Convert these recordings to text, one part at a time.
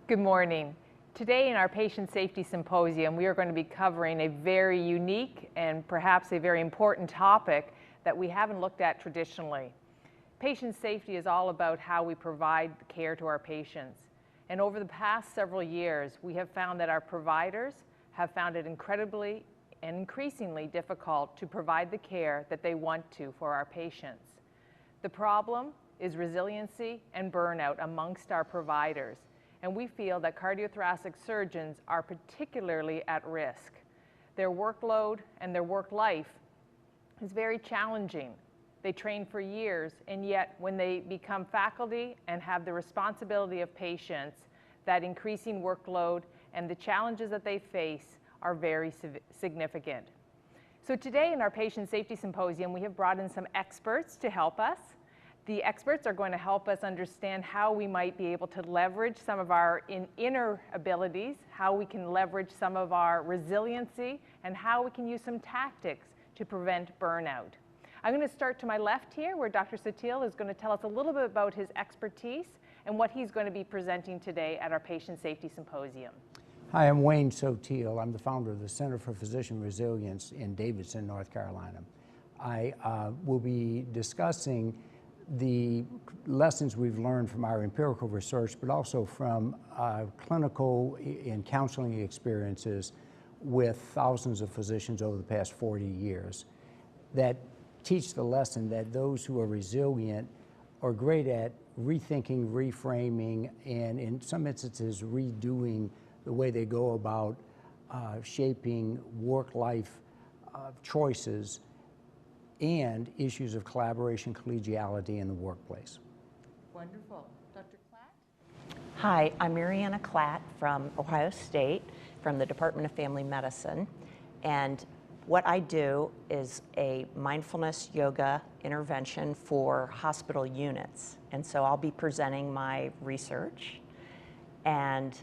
Good morning. Today in our Patient Safety Symposium, we are going to be covering a very unique and perhaps a very important topic that we haven't looked at traditionally. Patient safety is all about how we provide care to our patients. And over the past several years, we have found that our providers have found it incredibly and increasingly difficult to provide the care that they want to for our patients. The problem is resiliency and burnout amongst our providers. And we feel that cardiothoracic surgeons are particularly at risk. Their workload and their work life is very challenging. They train for years, and yet when they become faculty and have the responsibility of patients, that increasing workload and the challenges that they face are very significant. So today in our Patient Safety Symposium, we have brought in some experts to help us. The experts are going to help us understand how we might be able to leverage some of our inner abilities, how we can leverage some of our resiliency, and how we can use some tactics to prevent burnout. I'm going to start to my left here, where Dr. Sotile is going to tell us a little bit about his expertise and what he's going to be presenting today at our Patient Safety Symposium. Hi, I'm Wayne Sotile. I'm the founder of the Center for Physician Resilience in Davidson, North Carolina. I will be discussing the lessons we've learned from our empirical research, but also from clinical and counseling experiences with thousands of physicians over the past 40 years that teach the lesson that those who are resilient are great at rethinking, reframing, and in some instances redoing the way they go about shaping work-life choices and issues of collaboration, collegiality in the workplace. Wonderful. Dr. Klatt? Hi, I'm Maryanna Klatt from Ohio State, from the Department of Family Medicine. And what I do is a mindfulness yoga intervention for hospital units. And so I'll be presenting my research and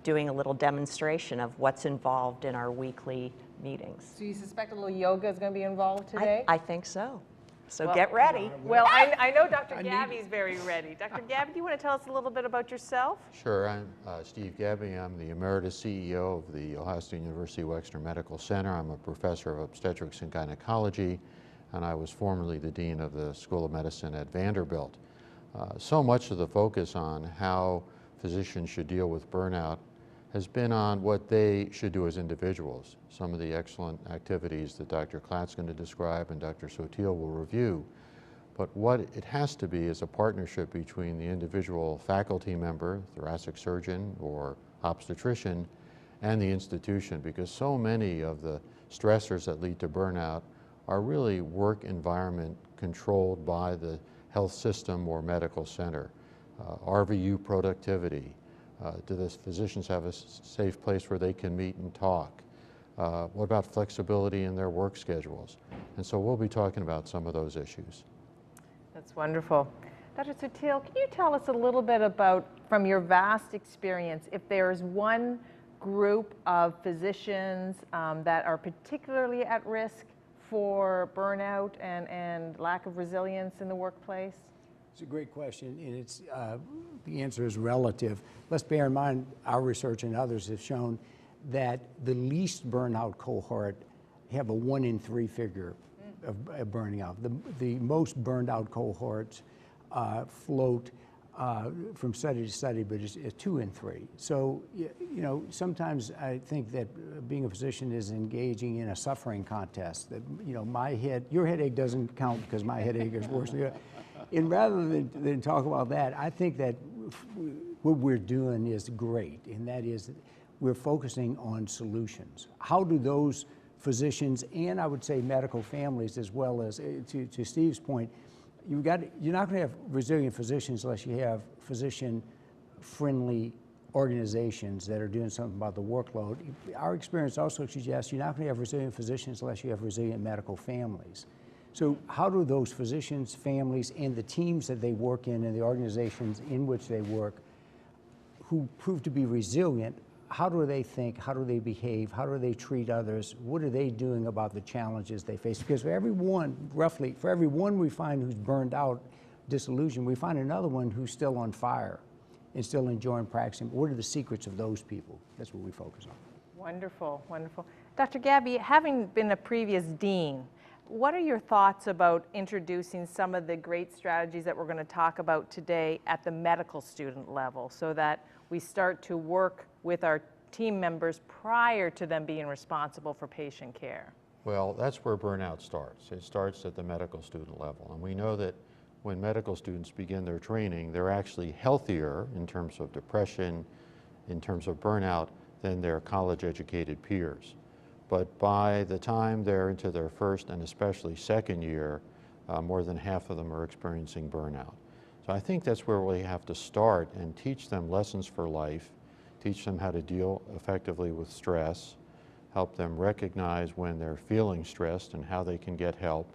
doing a little demonstration of what's involved in our weekly meetings. So you suspect a little yoga is going to be involved today? I think so. So get ready. Well, I know Dr. Gaby's very ready. Dr. Gabby, do you want to tell us a little bit about yourself? Sure. I'm Steve Gabbe. I'm the Emeritus CEO of the Ohio State University Wexner Medical Center. I'm a professor of obstetrics and gynecology, and I was formerly the dean of the School of Medicine at Vanderbilt. So much of the focus on how physicians should deal with burnout has been on what they should do as individuals. Some of the excellent activities that Dr. Klatt's going to describe and Dr. Sotile will review. But what it has to be is a partnership between the individual faculty member, thoracic surgeon or obstetrician, and the institution, because so many of the stressors that lead to burnout are really work environment controlled by the health system or medical center. RVU productivity. Do the physicians have a safe place where they can meet and talk? What about flexibility in their work schedules? And so we'll be talking about some of those issues. That's wonderful. Dr. Sotile, can you tell us a little bit about, from your vast experience, if there's one group of physicians that are particularly at risk for burnout and lack of resilience in the workplace? It's a great question, and it's, the answer is relative. Let's bear in mind our research and others have shown that the least burnout cohort have a 1 in 3 figure of burning out. The most burned out cohorts float from study to study, but it's 2 in 3. So, you know, sometimes I think that being a physician is engaging in a suffering contest. That, you know, your headache doesn't count because my headache is worse. And rather than talk about that, I think that what we're doing is great, and that is we're focusing on solutions. How do those physicians, and I would say medical families as well as, to Steve's point, you're not going to have resilient physicians unless you have physician-friendly organizations that are doing something about the workload. Our experience also suggests you're not going to have resilient physicians unless you have resilient medical families. So how do those physicians, families, and the teams that they work in and the organizations in which they work who prove to be resilient, how do they think, how do they behave, how do they treat others, what are they doing about the challenges they face? Because for every one we find who's burned out, disillusioned, we find another one who's still on fire. and still enjoying practicing. What are the secrets of those people? That's what we focus on. Wonderful, wonderful. Dr. Gaby, having been a previous dean, what are your thoughts about introducing some of the great strategies that we're going to talk about today at the medical student level so that we start to work with our team members prior to them being responsible for patient care? Well, that's where burnout starts. It starts at the medical student level. And we know that when medical students begin their training, they're actually healthier in terms of depression, in terms of burnout, than their college-educated peers. But by the time they're into their first and especially second year, more than half of them are experiencing burnout. So I think that's where we have to start and teach them lessons for life, teach them how to deal effectively with stress, help them recognize when they're feeling stressed and how they can get help.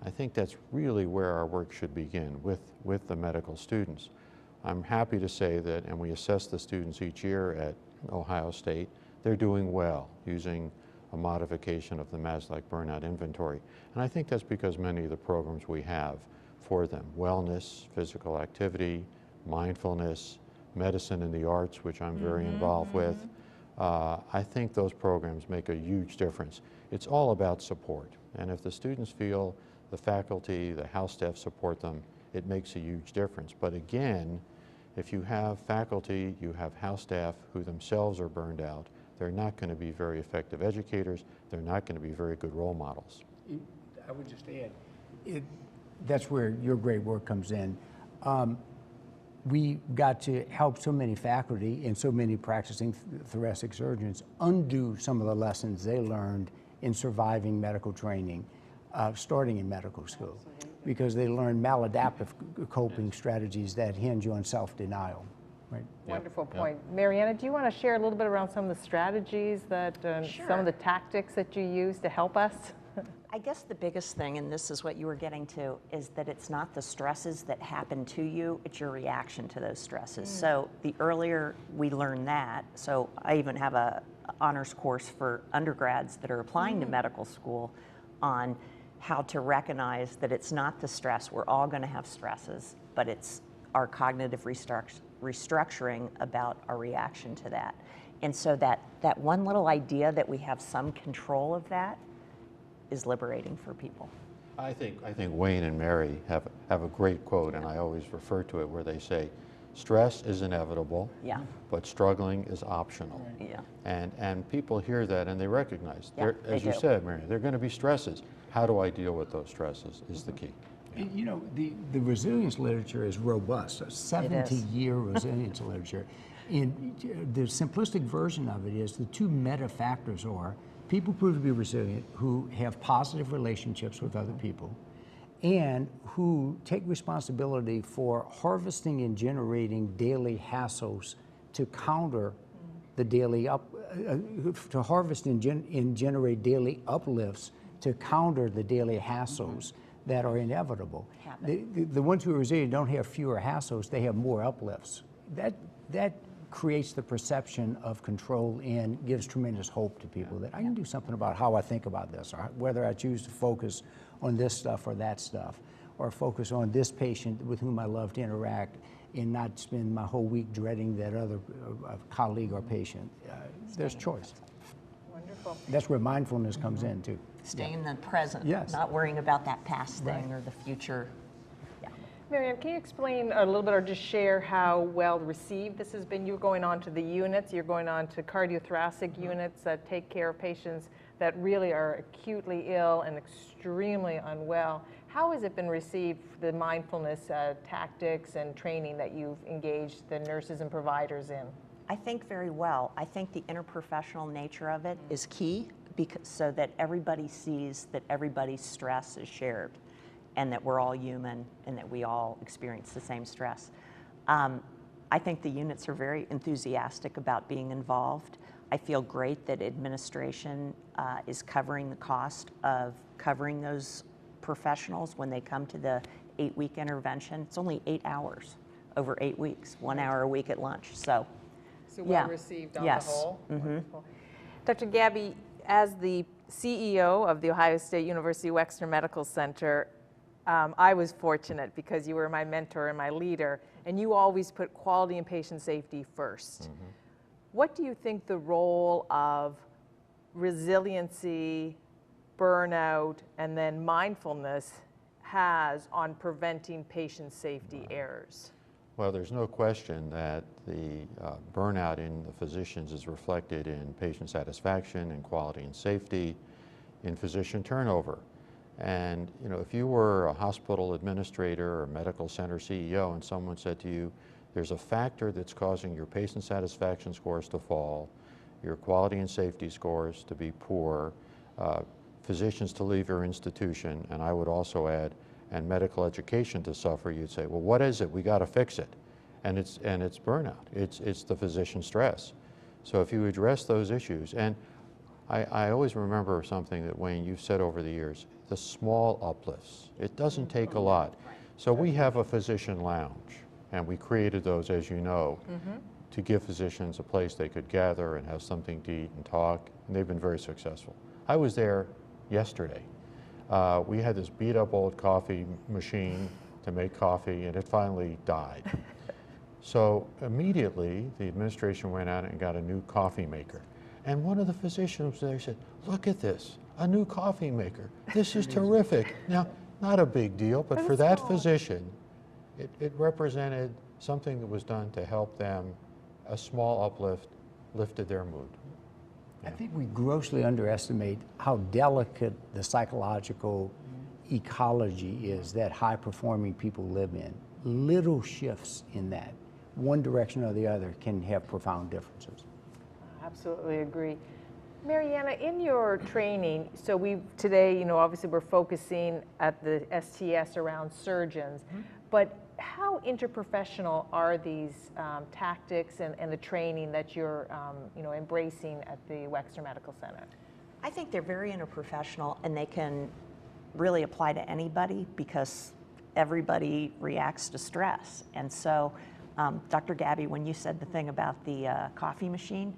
I think that's really where our work should begin, with the medical students. I'm happy to say that, and we assess the students each year at Ohio State, they're doing well using a modification of the Maslach Burnout Inventory. And I think that's because many of the programs we have for them, wellness, physical activity, mindfulness, medicine and the arts, which I'm very involved with, I think those programs make a huge difference. It's all about support. And if the students feel the faculty, the house staff support them, it makes a huge difference. But again, if you have faculty, you have house staff who themselves are burned out, they're not going to be very effective educators. They're not going to be very good role models. I would just add, that's where your great work comes in. We got to help so many faculty and so many practicing thoracic surgeons undo some of the lessons they learned in surviving medical training, starting in medical school, because they learned maladaptive coping strategies that hinge on self-denial. Right. Wonderful point. Maryanna, do you want to share a little bit around some of the strategies that, some of the tactics that you use to help us? I guess the biggest thing, and this is what you were getting to, is that it's not the stresses that happen to you, it's your reaction to those stresses. So the earlier we learn that, so I even have a honors course for undergrads that are applying to medical school on how to recognize that it's not the stress. We're all going to have stresses, but it's our cognitive restructuring about our reaction to that. And so that one little idea that we have some control of that is liberating for people. I think Wayne and Mary have a great quote, and I always refer to it, where they say, stress is inevitable, but struggling is optional. And people hear that and they recognize, as you said, Mary, there are going to be stresses. How do I deal with those stresses is the key. You know, the resilience literature is robust, a 70-year resilience literature. And the simplistic version of it is the two meta factors are people prove to be resilient who have positive relationships with other people and who take responsibility for harvesting and generating daily hassles to counter the daily to harvest and generate daily uplifts to counter the daily hassles that are inevitable. The ones who are resilient don't have fewer hassles, they have more uplifts. That creates the perception of control and gives tremendous hope to people that I can do something about how I think about this, or whether I choose to focus on this stuff or that stuff, or focus on this patient with whom I love to interact and not spend my whole week dreading that other colleague or patient. There's choice. Wonderful. That's where mindfulness comes in too. Stay in the present, not worrying about that past thing or the future. Maryanna, can you explain a little bit or just share how well received this has been? You're going on to the units, you're going on to cardiothoracic units that take care of patients that really are acutely ill and extremely unwell. How has it been received, the mindfulness tactics and training that you've engaged the nurses and providers in? I think very well. I think the interprofessional nature of it is key, because so that everybody sees that everybody's stress is shared and that we're all human and that we all experience the same stress. I think the units are very enthusiastic about being involved. I feel great that administration is covering the cost of covering those professionals when they come to the 8-week intervention. It's only 8 hours over 8 weeks, 1 hour a week at lunch. So well received on the whole. Dr. Gaby, as the CEO of the Ohio State University Wexner Medical Center, I was fortunate because you were my mentor and my leader, and you always put quality and patient safety first. What do you think the role of resiliency, burnout, and then mindfulness has on preventing patient safety errors? Well, there's no question that the burnout in the physicians is reflected in patient satisfaction and quality and safety, in physician turnover. And you know, if you were a hospital administrator or medical center CEO and someone said to you, there's a factor that's causing your patient satisfaction scores to fall, your quality and safety scores to be poor, physicians to leave your institution, and I would also add, and medical education to suffer, you'd say, well, what is it? We got to fix it. And it's burnout. It's the physician stress. So if you address those issues, and I always remember something that, Wayne, you've said over the years, the small uplifts. It doesn't take a lot. So we have a physician lounge, and we created those, as you know, to give physicians a place they could gather and have something to eat and talk, and they've been very successful. I was there yesterday. We had this beat up old coffee machine to make coffee, and it finally died. So immediately the administration went out and got a new coffee maker. And one of the physicians there said, look at this, a new coffee maker. This is terrific. Now, not a big deal, but for that physician, it represented something that was done to help them. A small uplift lifted their mood. I think we grossly underestimate how delicate the psychological ecology is that high-performing people live in. Little shifts in that, one direction or the other, can have profound differences. Absolutely agree. Maryanna, in your training, so today, you know, obviously we're focusing at the STS around surgeons, but how interprofessional are these tactics and the training that you're, you know, embracing at the Wexner Medical Center? I think they're very interprofessional, and they can really apply to anybody because everybody reacts to stress. And so, Dr. Gaby, when you said the thing about the coffee machine,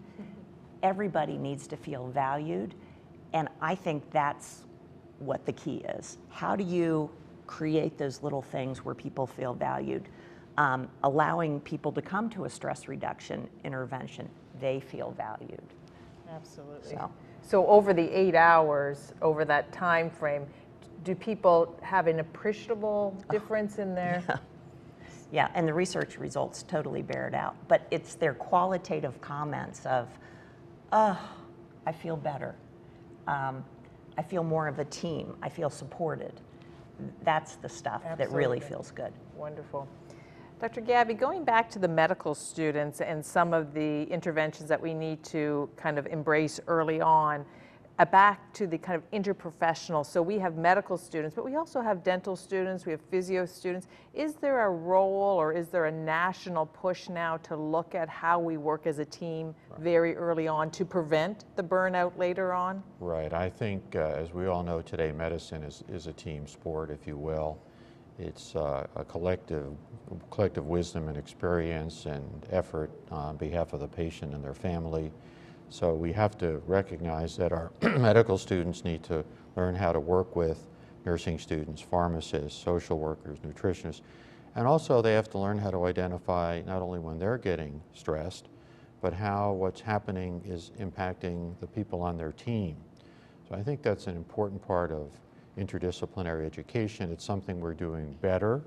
everybody needs to feel valued, and I think that's what the key is. How do you create those little things where people feel valued? Allowing people to come to a stress reduction intervention, they feel valued. Absolutely. So over the 8 hours, over that time frame, do people have an appreciable difference in their? Yeah, and the research results totally bear it out. But it's their qualitative comments of, oh, I feel better. I feel more of a team. I feel supported. That's the stuff that really feels good. Wonderful. Dr. Gaby, going back to the medical students and some of the interventions that we need to kind of embrace early on, back to the kind of interprofessional. So we have medical students, but we also have dental students, we have physio students. Is there a role or is there a national push now to look at how we work as a team very early on to prevent the burnout later on? Right. I think, as we all know today, medicine is a team sport, if you will. It's a collective wisdom and experience and effort on behalf of the patient and their family. So we have to recognize that our medical students need to learn how to work with nursing students, pharmacists, social workers, nutritionists, and also they have to learn how to identify not only when they're getting stressed, but how what's happening is impacting the people on their team. So I think that's an important part of interdisciplinary education. It's something we're doing better.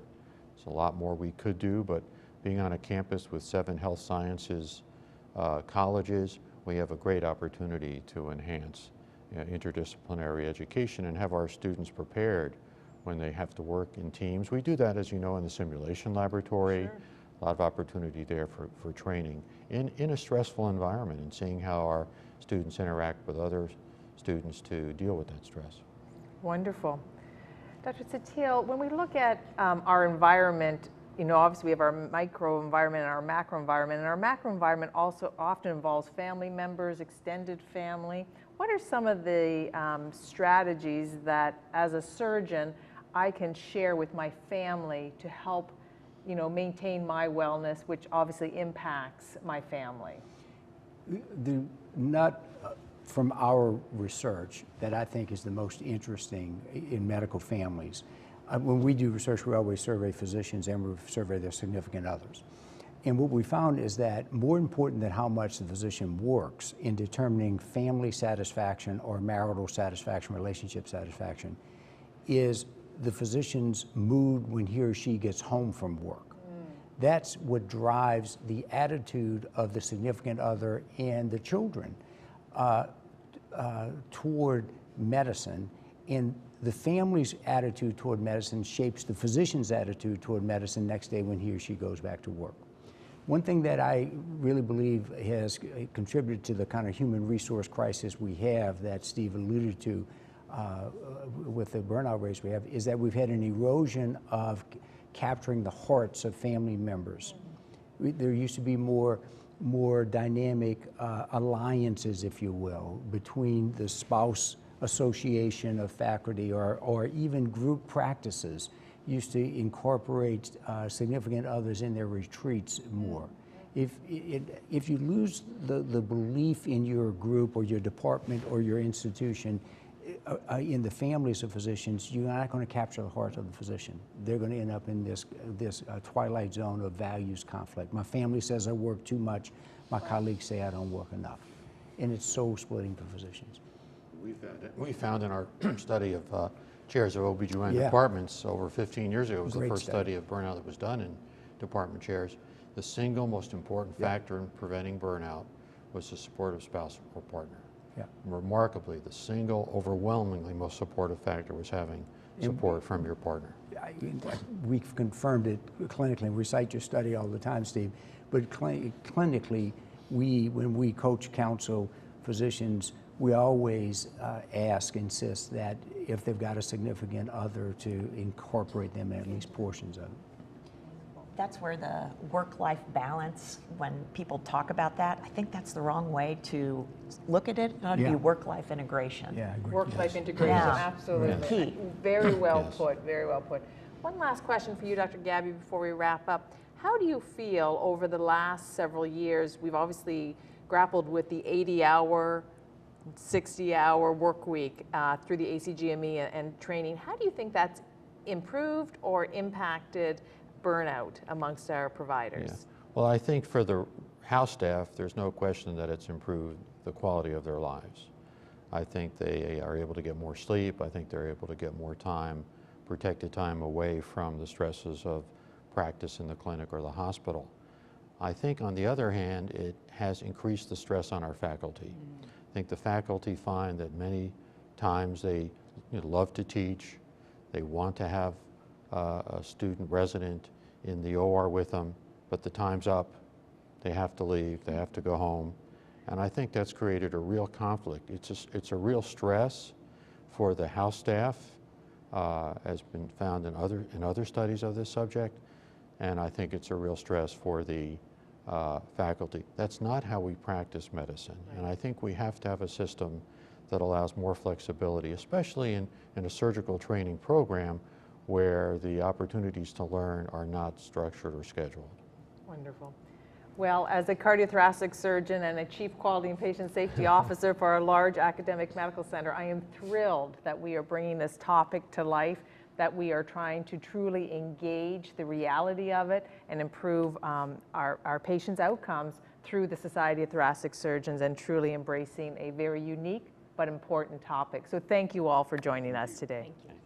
There's a lot more we could do, but being on a campus with 7 health sciences colleges, we have a great opportunity to enhance interdisciplinary education and have our students prepared when they have to work in teams. We do that, as you know, in the simulation laboratory. Sure. A lot of opportunity there for training in a stressful environment and seeing how our students interact with other students to deal with that stress. Wonderful. Dr. Sotile, when we look at our environment, you know, obviously we have our micro environment and our macro environment, and our macro environment also often involves family members, extended family. What are some of the strategies that, as a surgeon, I can share with my family to help, you know, maintain my wellness, which obviously impacts my family? From our research that I think is the most interesting in medical families, when we do research, we always survey physicians and we survey their significant others. And what we found is that more important than how much the physician works in determining family satisfaction or marital satisfaction, relationship satisfaction, is the physician's mood when he or she gets home from work. That's what drives the attitude of the significant other and the children toward medicine. And the family's attitude toward medicine shapes the physician's attitude toward medicine next day when he or she goes back to work. One thing that I really believe has contributed to the kind of human resource crisis we have that Steve alluded to with the burnout rates we have is that we've had an erosion of capturing the hearts of family members. There used to be more dynamic alliances, if you will, between the spouse association of faculty or even group practices used to incorporate significant others in their retreats more. If you lose the belief in your group or your department or your institution in the families of physicians, you're not going to capture the heart of the physician. They're going to end up in this twilight zone of values conflict. My family says I work too much. My colleagues say I don't work enough. And it's soul splitting for physicians. We found in our study of chairs of OB/GYN departments over 15 years ago, it was the first study of burnout that was done in department chairs. The single most important factor in preventing burnout was the supportive spouse or partner. Remarkably, the single overwhelmingly most supportive factor was having support from your partner. We've confirmed it clinically. We cite your study all the time, Steve. But clinically, when we coach, counsel physicians, we always insist that if they've got a significant other to incorporate them in at least portions of it. That's where the work-life balance, when people talk about that, I think that's the wrong way to look at it. It ought to be work-life integration. Yeah, I agree. Work-life integration, absolutely. Key. Very well put, very well put. One last question for you, Dr. Gaby, before we wrap up. How do you feel over the last several years? We've obviously grappled with the 80-hour, 60-hour work week through the ACGME and training. How do you think that's improved or impacted burnout amongst our providers? Yeah. Well, I think for the house staff, there's no question that it's improved the quality of their lives. I think they are able to get more sleep. I think they're able to get more time, protected time away from the stresses of practice in the clinic or the hospital. I think on the other hand, it has increased the stress on our faculty. I think the faculty find that many times they love to teach, they want to have a student resident in the OR with them, but the time's up, they have to leave, they have to go home. And I think that's created a real conflict. It's a real stress for the house staff, has been found in other studies of this subject, and I think it's a real stress for the faculty. That's not how we practice medicine, and I think we have to have a system that allows more flexibility, especially in a surgical training program where the opportunities to learn are not structured or scheduled. Wonderful. Well, as a cardiothoracic surgeon and a chief quality and patient safety officer for a large academic medical center, I am thrilled that we are bringing this topic to life, that we are trying to truly engage the reality of it and improve our patients' outcomes through the Society of Thoracic Surgeons and truly embracing a very unique but important topic. So thank you all for joining us today. Thank you.